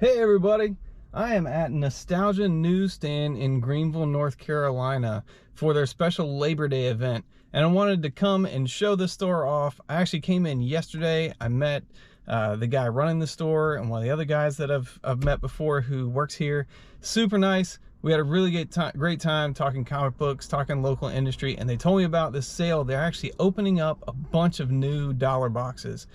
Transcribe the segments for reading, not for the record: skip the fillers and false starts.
Hey everybody, I am at Nostalgia Newsstand in Greenville, North Carolina for their special Labor Day event. And I wanted to come and show the store off. I actually came in yesterday. I met the guy running the store and one of the other guys that I've met before who works here. Super nice. We had a really great time talking comic books, talking local industry, and they told me about this sale. They're actually opening up a bunch of new dollar boxes.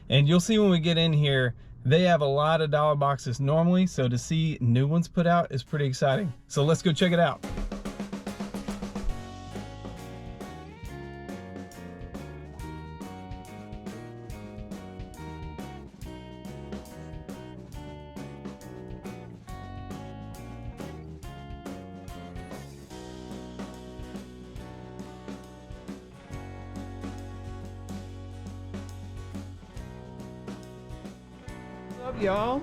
And you'll see when we get in here, they have a lot of dollar boxes normally, so to see new ones put out is pretty exciting. So let's go check it out. What's up, y'all?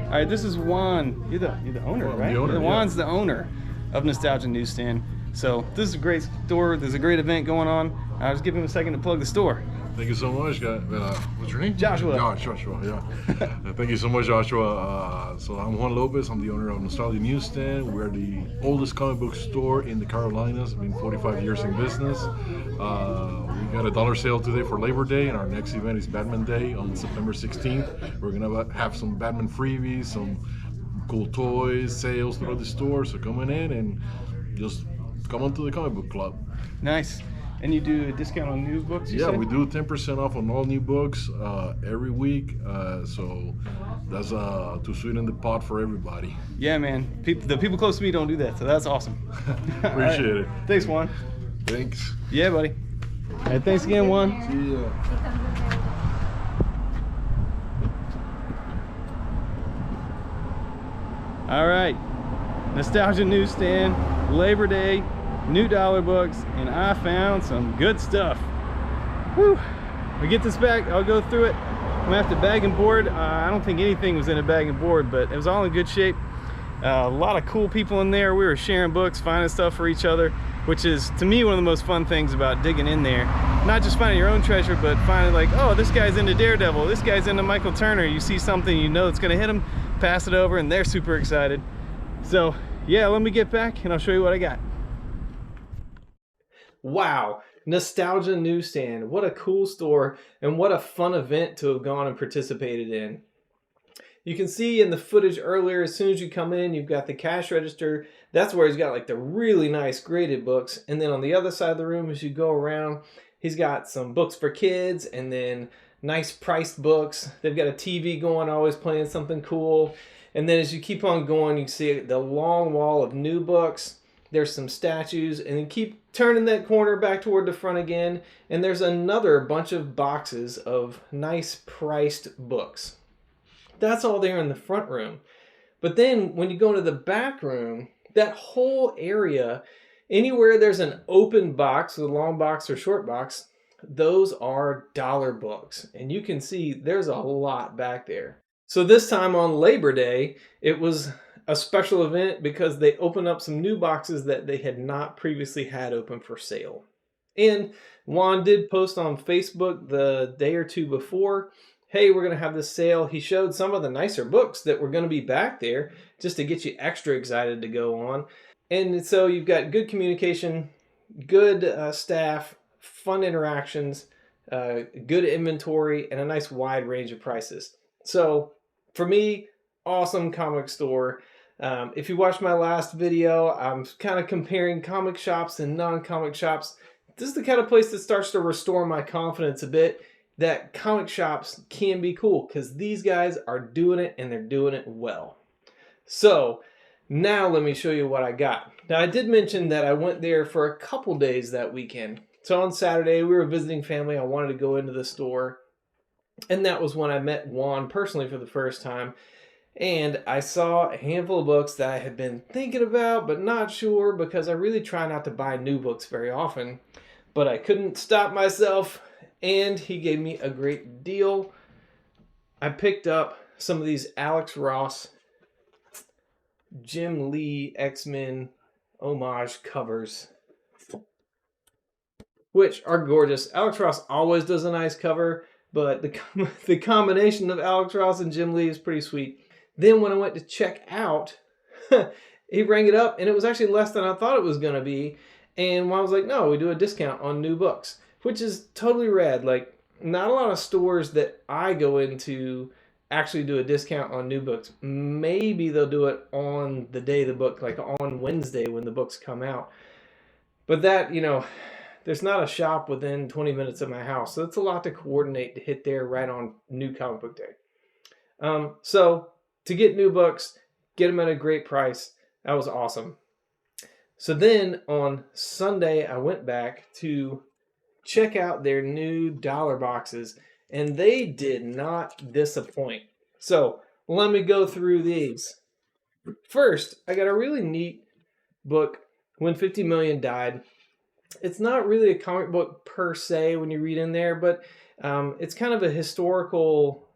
All right, this is Juan. You're the owner, right? Juan's the owner of Nostalgia Newsstand. So this is a great store. There's a great event going on. I was giving him a second to plug the store. Thank you so much. What's your name? Joshua. Joshua, yeah. Thank you so much, Joshua. So I'm Juan Lopez. I'm the owner of Nostalgia Newsstand. We're the oldest comic book store in the Carolinas. I've been 45 years in business. We got a dollar sale today for Labor Day, and our next event is Batman Day on September 16th. We're gonna have some Batman freebies, some cool toys, sales throughout the store. So coming in and just come on to the comic book club. Nice. And you do a discount on new books, you said? We do 10% off on all new books every week. So that's to sweeten the pot for everybody. Yeah, man. The people close to me don't do that, so that's awesome. Appreciate it. Thanks, Juan. Thanks. Yeah, buddy. All right, thanks again, Juan. See ya. All right, Nostalgia Newsstand, Labor Day, new dollar books, and I found some good stuff. Whew. We get this back, I'll go through it. I'm gonna have to bag and board. I don't think anything was in a bag and board, but it was all in good shape. A lot of cool people in there. We were sharing books, finding stuff for each other, which is, to me, one of the most fun things about digging in there. Not just finding your own treasure, but finding like, oh, this guy's into Daredevil, this guy's into Michael Turner. You see something, you know it's gonna hit them, pass it over, and they're super excited. So yeah, let me get back and I'll show you what I got. Wow, Nostalgia Newsstand. What a cool store and what a fun event to have gone and participated in. You can see in the footage earlier, as soon as you come in, you've got the cash register. That's where he's got like the really nice graded books. And then on the other side of the room, as you go around, he's got some books for kids and then nice priced books. They've got a TV going, always playing something cool. And then as you keep on going, you see the long wall of new books. There's some statues, and then keep turning that corner back toward the front again, and there's another bunch of boxes of nice priced books. That's all there in the front room. But then when you go to the back room, that whole area, anywhere there's an open box, a long box or short box, those are dollar books. And you can see there's a lot back there. So this time on Labor Day, it was a special event because they opened up some new boxes that they had not previously had open for sale. And Juan did post on Facebook the day or two before, hey, we're going to have this sale. He showed some of the nicer books that were going to be back there just to get you extra excited to go on. And so you've got good communication, good staff, fun interactions, good inventory, and a nice wide range of prices. So for me, awesome comic store. If you watched my last video, I'm kind of comparing comic shops and non-comic shops. This is the kind of place that starts to restore my confidence a bit that comic shops can be cool because these guys are doing it and they're doing it well. So now let me show you what I got. Now I did mention that I went there for a couple days that weekend. So on Saturday we were visiting family. I wanted to go into the store, and that was when I met Juan personally for the first time. And I saw a handful of books that I had been thinking about but not sure, because I really try not to buy new books very often. But I couldn't stop myself, and he gave me a great deal. I picked up some of these Alex Ross, Jim Lee X-Men homage covers, which are gorgeous. Alex Ross always does a nice cover, but the combination of Alex Ross and Jim Lee is pretty sweet. Then when I went to check out, he rang it up, and it was actually less than I thought it was going to be. And I was like, no, we do a discount on new books, which is totally rad. Like, not a lot of stores that I go into actually do a discount on new books. Maybe they'll do it on the day of the book, like on Wednesday when the books come out. But that, there's not a shop within 20 minutes of my house. So it's a lot to coordinate to hit there right on New Comic Book Day. So to get new books, get them at a great price. That was awesome. So then on Sunday, I went back to check out their new dollar boxes, and they did not disappoint. So let me go through these. First, I got a really neat book, When 50 Million Died. It's not really a comic book per se when you read in there, but it's kind of a historical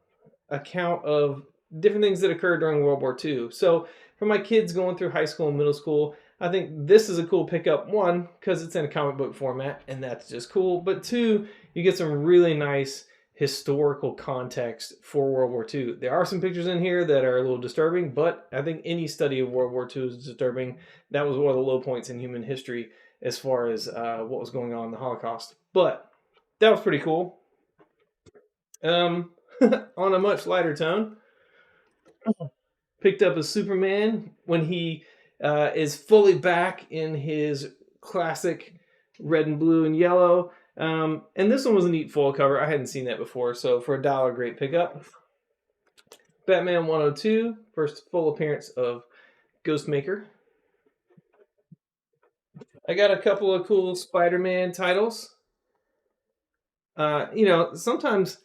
account of different things that occurred during World War II. So for my kids going through high school and middle school, I think this is a cool pickup. One, because it's in a comic book format, and that's just cool. But two, you get some really nice historical context for World War II. There are some pictures in here that are a little disturbing, but I think any study of World War II is disturbing. That was one of the low points in human history as far as what was going on in the Holocaust. But that was pretty cool. On a much lighter tone, picked up a Superman when he is fully back in his classic red and blue and yellow. And this one was a neat full cover. I hadn't seen that before, so for $1, great pickup. Batman 102, first full appearance of Ghostmaker. I got a couple of cool Spider-Man titles. Sometimes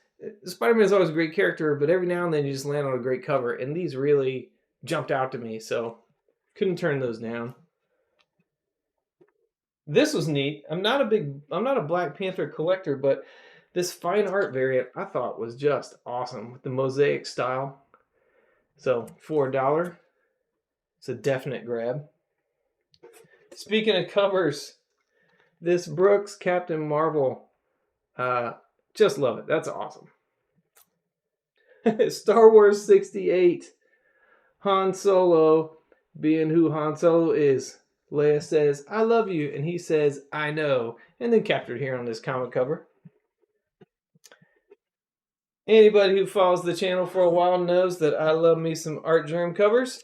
Spider-Man is always a great character, but every now and then you just land on a great cover, and these really jumped out to me, so couldn't turn those down. This was neat. I'm not a Black Panther collector, but this fine art variant I thought was just awesome with the mosaic style. So for $1, it's a definite grab. Speaking of covers, this Brooks Captain Marvel, just love it. That's awesome. Star Wars 68, Han Solo being who Han Solo is. Leia says, I love you, and he says, I know, and then captured here on this comic cover. Anybody who follows the channel for a while knows that I love me some Art Germ covers.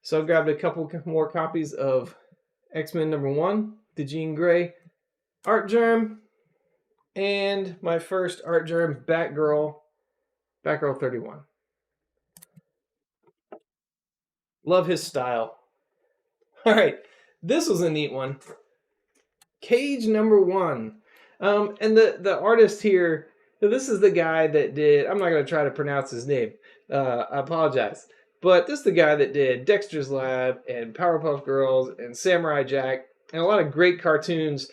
So I grabbed a couple more copies of X-Men #1, the Jean Grey Art Germ, and my first Art Germ Batgirl 31. Love his style. All right, this was a neat one. Cage #1. And the artist here, this is the guy that did, I'm not going to try to pronounce his name. I apologize. But this is the guy that did Dexter's Lab and Powerpuff Girls and Samurai Jack and a lot of great cartoons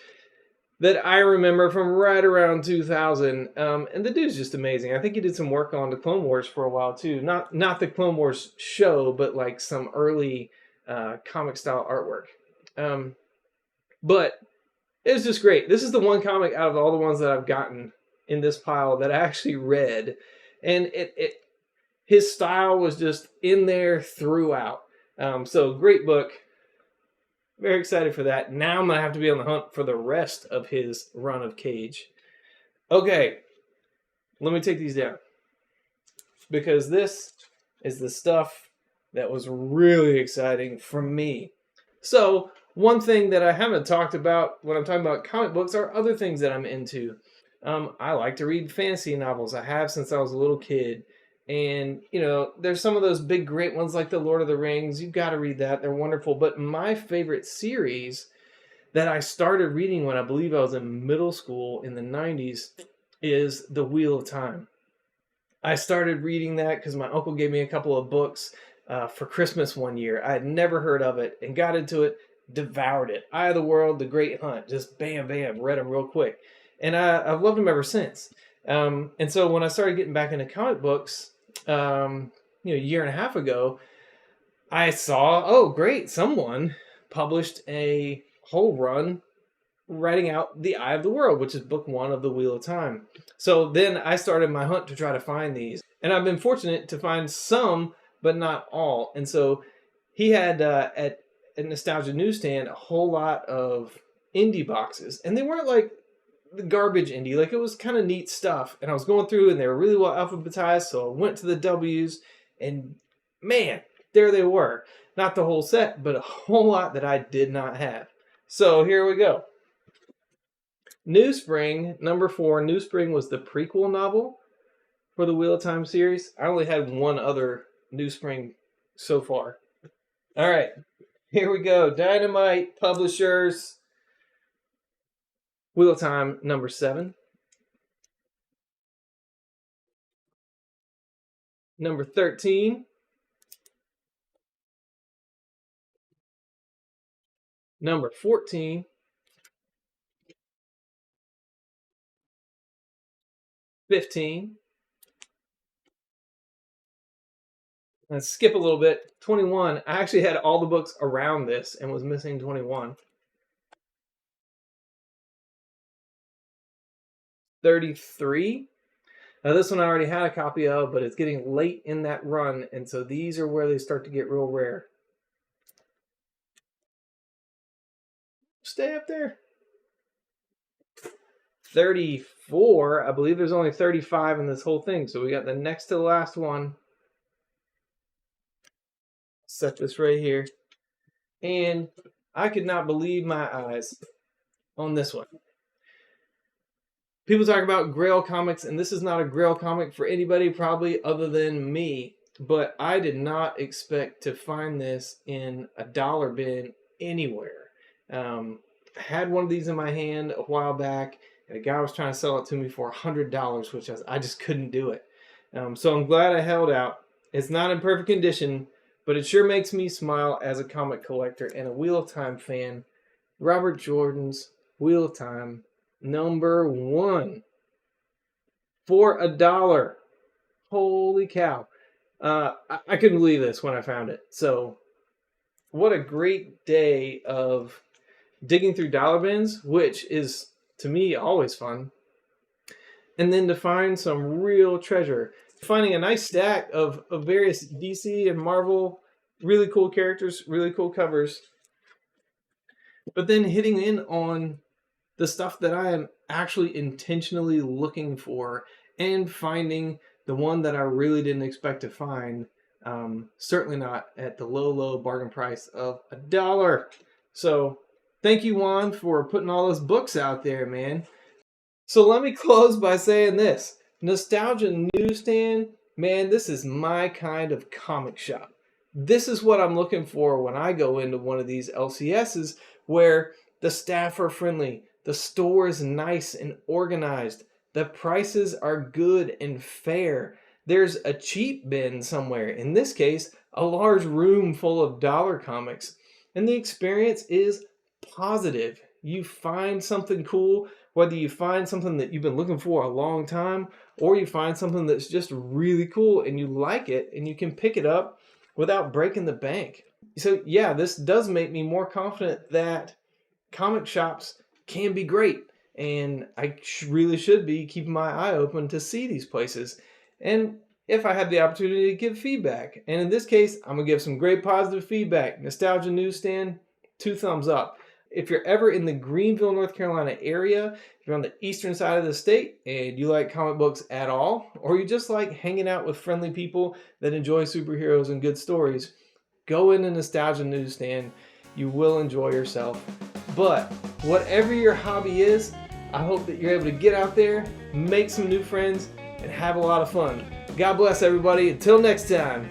that I remember from right around 2000. And the dude's just amazing. I think he did some work on the Clone Wars for a while too. Not the Clone Wars show, but like some early comic style artwork. But it was just great. This is the one comic out of all the ones that I've gotten in this pile that I actually read. And his style was just in there throughout. So great book. Very excited for that. Now I'm going to have to be on the hunt for the rest of his run of Cage. Okay, let me take these down. Because this is the stuff that was really exciting for me. So, one thing that I haven't talked about when I'm talking about comic books are other things that I'm into. I like to read fantasy novels. I have since I was a little kid. And, you know, there's some of those big, great ones like The Lord of the Rings. You've got to read that. They're wonderful. But my favorite series that I started reading when I believe I was in middle school in the 90s is The Wheel of Time. I started reading that because my uncle gave me a couple of books for Christmas one year. I had never heard of it and got into it, devoured it. Eye of the World, The Great Hunt, just bam, bam, read them real quick. And I've loved them ever since. And so when I started getting back into comic books, a year and a half ago, I saw, oh, great, someone published a whole run writing out The Eye of the World, which is book 1 of The Wheel of Time. So then I started my hunt to try to find these. And I've been fortunate to find some, but not all. And so he had, at Nostalgia Newsstand, a whole lot of indie boxes. And they weren't like the garbage indie, like it was kind of neat stuff. And I was going through and they were really well alphabetized, so I went to the W's and man, there they were. Not the whole set, but a whole lot that I did not have. So here we go. New Spring, number 4. New Spring was the prequel novel for the Wheel of Time series. I only had one other New Spring so far. All right, here we go. Dynamite Publishers. Wheel of Time, number 7. Number 13. Number 14. $15. Let's skip a little bit. 21. I actually had all the books around this and was missing 21. 33. Now this one I already had a copy of, but it's getting late in that run, and so these are where they start to get real rare. Stay up there. 34. I believe there's only 35 in this whole thing, so we got the next to the last one. Set this right here. And I could not believe my eyes on this one. People talk about Grail comics, and this is not a Grail comic for anybody probably other than me, but I did not expect to find this in a dollar bin anywhere. I had one of these in my hand a while back, and a guy was trying to sell it to me for $100, which I just couldn't do it. So I'm glad I held out. It's not in perfect condition, but it sure makes me smile as a comic collector and a Wheel of Time fan. Robert Jordan's Wheel of Time, number 1 for $1. Holy cow. I couldn't believe this when I found it. So what a great day of digging through dollar bins, which is to me always fun. And then to find some real treasure. Finding a nice stack of various DC and Marvel, really cool characters, really cool covers. But then hitting in on the stuff that I am actually intentionally looking for and finding the one that I really didn't expect to find. Certainly not at the low bargain price of $1. So thank you, Juan, for putting all those books out there, man. So let me close by saying this. Nostalgia Newsstand, man, this is my kind of comic shop. This is what I'm looking for when I go into one of these LCSs where the staff are friendly, the store is nice and organized, the prices are good and fair. There's a cheap bin somewhere. In this case, a large room full of dollar comics, and the experience is positive. You find something cool, whether you find something that you've been looking for a long time, or you find something that's just really cool and you like it and you can pick it up without breaking the bank. So yeah, this does make me more confident that comic shops can be great, and I really should be keeping my eye open to see these places. And if I have the opportunity to give feedback, and in this case, I'm gonna give some great positive feedback. Nostalgia Newsstand, 2 thumbs up. If you're ever in the Greenville, North Carolina area, if you're on the eastern side of the state and you like comic books at all, or you just like hanging out with friendly people that enjoy superheroes and good stories, go into Nostalgia Newsstand. You will enjoy yourself. But whatever your hobby is, I hope that you're able to get out there, make some new friends, and have a lot of fun. God bless everybody. Until next time.